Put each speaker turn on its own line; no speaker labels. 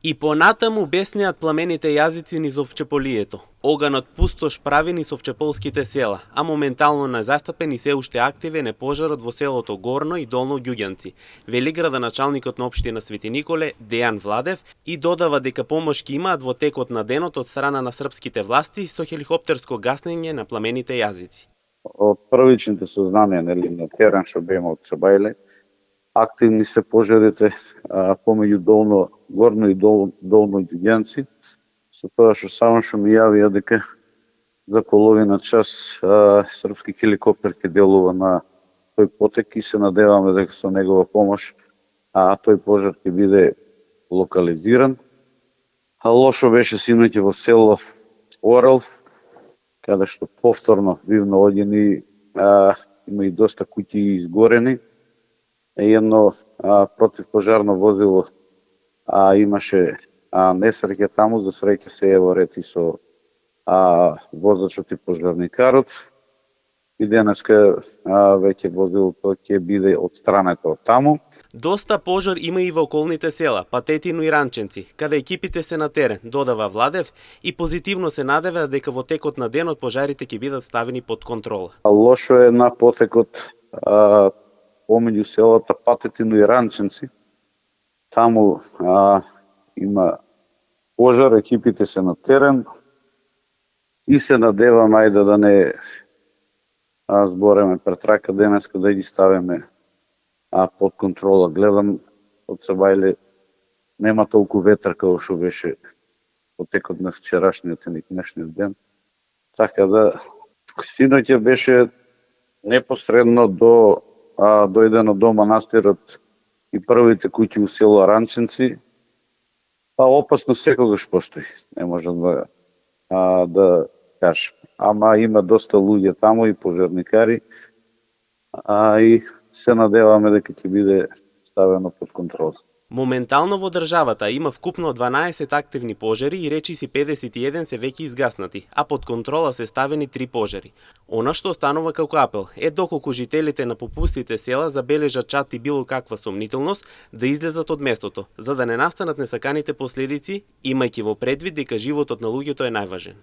И понатаму беснеат пламените јазици низ овчеполието. Оганот пустош прави низ овчеполските села, а моментално незастапен и се уште активен е пожарот во селото Горно и Долно Ѓуѓанци, вели градоначалникот на општина Свети Николе Дејан Владев и додава дека помош ќе имаат во текот на денот од страна на српските власти со хеликоптерско гаснење на пламените јазици.
Од првичните сознанија на терен што беме од Сабајле, активни се пожарите помеѓу Горно и Долно Ѓуѓанци, со тоа што само што ми јавија дека за половина час српски хеликоптер ќе делува на тој потек и се надеваме дека со негова помош тој пожар ќе биде локализиран. Лошо беше синоќа во село Орел, каде што повторно бивна одјени, има и доста куќи изгорени. Едно противпожарно возило имаше несреќа таму, за среќа се е во ред и со возачот и пожарникарот. И денеска веќе возилото ќе биде отстрането од таму.
Доста пожар има и во околните села, Патетино и Ранченци, каде екипите се на терен, додава Владев, и позитивно се надева дека во текот на денот пожарите ќе бидат ставени под контрола.
Лошо е на потекот помеѓу селата Патетино и Ранченци. Таму има пожар, екипите се на терен и се надевам ајде да не збореме пред рака денеска да ги ставиме под контрола. Гледам од Сабајле нема толку ветар како што беше во текот на вчерашниот и днешниот ден. Така да синоќа беше непосредно дојдено до манастирот и првите куќи у село Ранченци, опасно секогаш постои, не можам да кажам. Ама има доста луѓе таму и пожарникари, и се надеваме дека ќе биде ставено под контрола.
Моментално во државата има вкупно 12 активни пожари и речиси 51 се веќе изгаснати, а под контрола се ставени 3 пожари. Она што останува како апел е доколку жителите на попустите села забележат чат и било каква сомнителност да излезат од местото, за да не настанат несаканите последици, имајќи во предвид дека животот на луѓето е најважен.